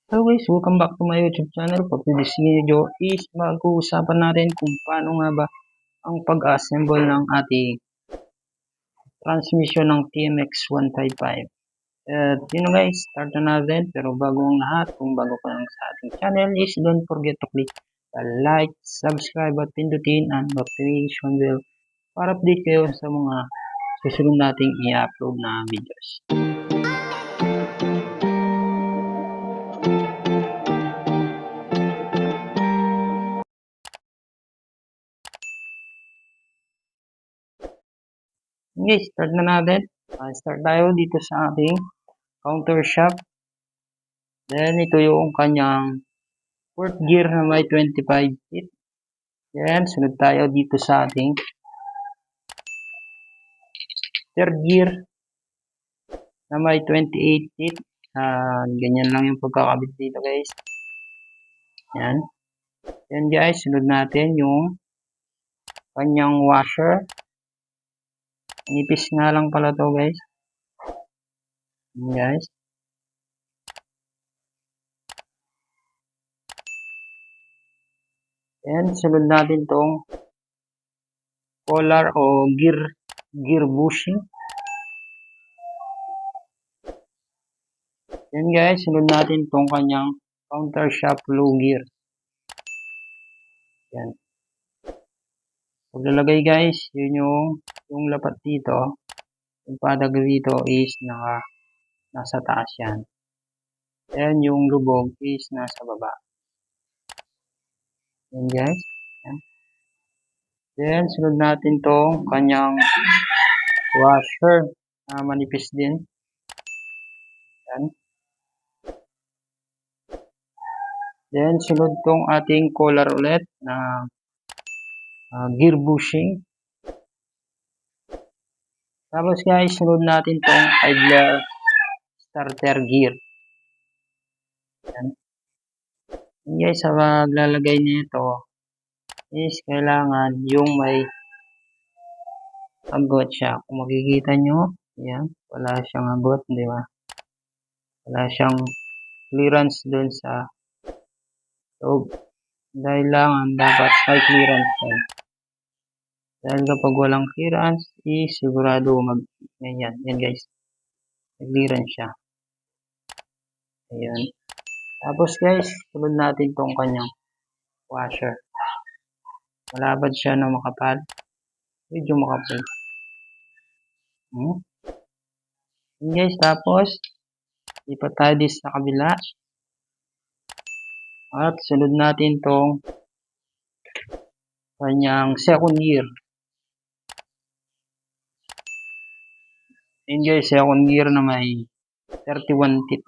Hello guys, welcome back to my YouTube channel. For today's video is mag-uusapan natin kung paano nga ba ang pag-assemble ng ating transmission ng TMX 155. At yun guys, start na natin. Pero bago ang lahat, kung bago ka lang sa ating channel is don't forget to click the like, subscribe at pindutin ang notification bell para update kayo sa mga susunod nating i-upload na videos. Okay, start na natin. Start tayo dito sa ating counter shop. Then, ito yung kanyang fourth gear na may 25 feet. Then, sunod tayo dito sa ating third gear na may 28 feet. Ganyan lang yung pagkakabit dito guys. Yan. Then guys, sunod natin yung kanyang washer. Nipis nga lang pala to guys. Yan guys. Then, sunod natin tong collar o gear bushing. Then guys, sunod natin tong kanyang counter shaft low gear. Yan. Paglalagay guys, yun yung lapat dito. Yung padag dito is nasa taas yan. Then yung lubog is nasa baba. Yan guys. Yan. Then sunod natin tong kanyang washer na manipis din. Yan. Then sunod tong ating collar ulit na gear bushing. Tapos guys, sunod natin tong idler starter gear. Yan. Yan guys, sa paglalagay nito is kailangan yung may agot siya. Kung makikita nyo, yan, wala siyang agot, di ba? Wala siyang clearance dun sa loob. Dahil lang, dapat may clearance yan. Dahil kapag walang clearance, is sigurado ganyan. Yan guys. May clearance siya. Ayan. Tapos guys, sunod natin tong kanyang washer. Malabad siya na makapal. Medyo makapal. Yan guys, tapos lipat tayo din sa kabila. At sunod natin tong kanyang second gear. Yan guys, second gear na may 31 feet.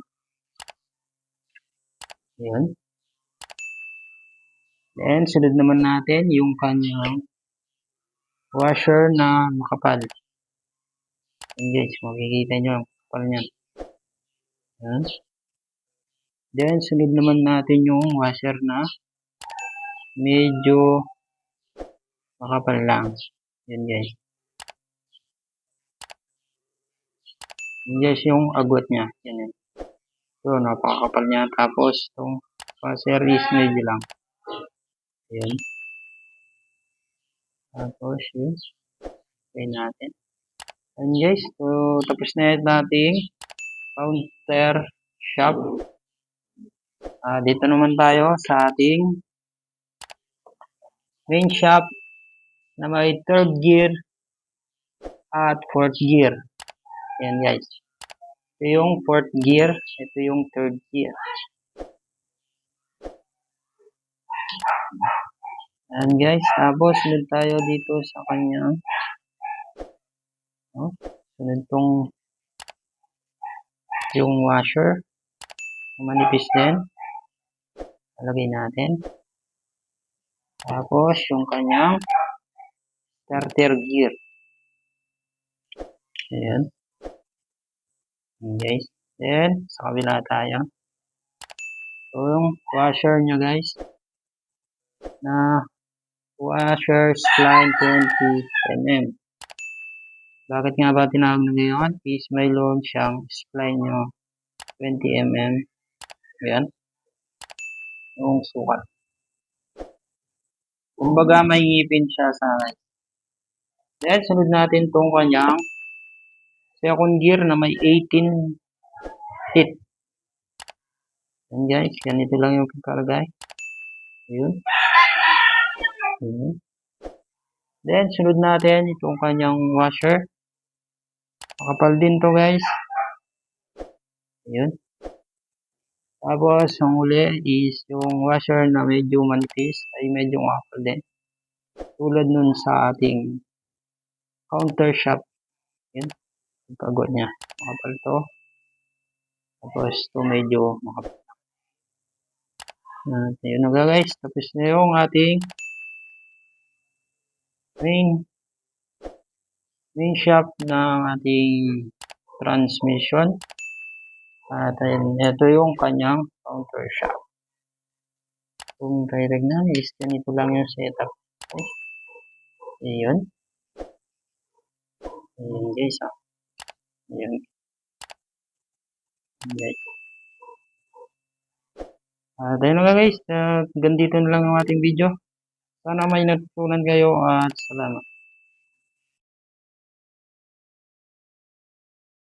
Ayan. Then, sunod naman natin yung kanyang washer na makapal. Yan guys, makikita nyo ang kapal niyan. Ayan. Then, sunod naman natin yung washer na medyo makapal lang. Yan guys. Yan guys yung agot niya. Yan yan. So, napakakapal niya. Tapos, itong washer is medyo lang. Ayan. Tapos, yun. Okay natin. Ayan guys. So, tapos na yun natin counter shop. Dito naman tayo sa ating main shop na may third gear at fourth gear. Ayan guys. Ito yung fourth gear. Ito yung third gear. Ayan guys. Tapos sunod tayo dito sa kanya. Sunod tong yung washer. Manipis din. Lagay natin. Tapos yung kanyang starter gear. Ayan. Guys. Then, sa kabila tayo. So, yung washer nyo guys. Na washer spline 20 mm. Bakit nga ba tinawag na ngayon? Is may load siyang spline nyo 20 mm. Ayan. yung sukat. Kumbaga may ngipin siya sa akin. Then, sunod natin tong kanyang second gear na may 18 feet. Yan guys, ganito lang yung pagkalagay. Ayun. Ayun. Then, sunod natin itong kanyang washer. Makapal din to guys. Ayun. Tapos, ang huli is yung washer na medyo manipis ay medyo makapal din. Tulad nun sa ating counter shop. Ayun. Yung pagod niya. Makapal to. Tapos, to medyo makapal. Ayun na guys. Tapos na yung ating main shaft ng ating transmission. At ayun, ito yung kanyang counter shaft. Kung titignan is ganito lang yung setup. Okay. Ayun. Ayun guys. Ayun. Guys. At ayun na guys. Ganito na lang ang ating video. Sana may natutunan kayo at salamat.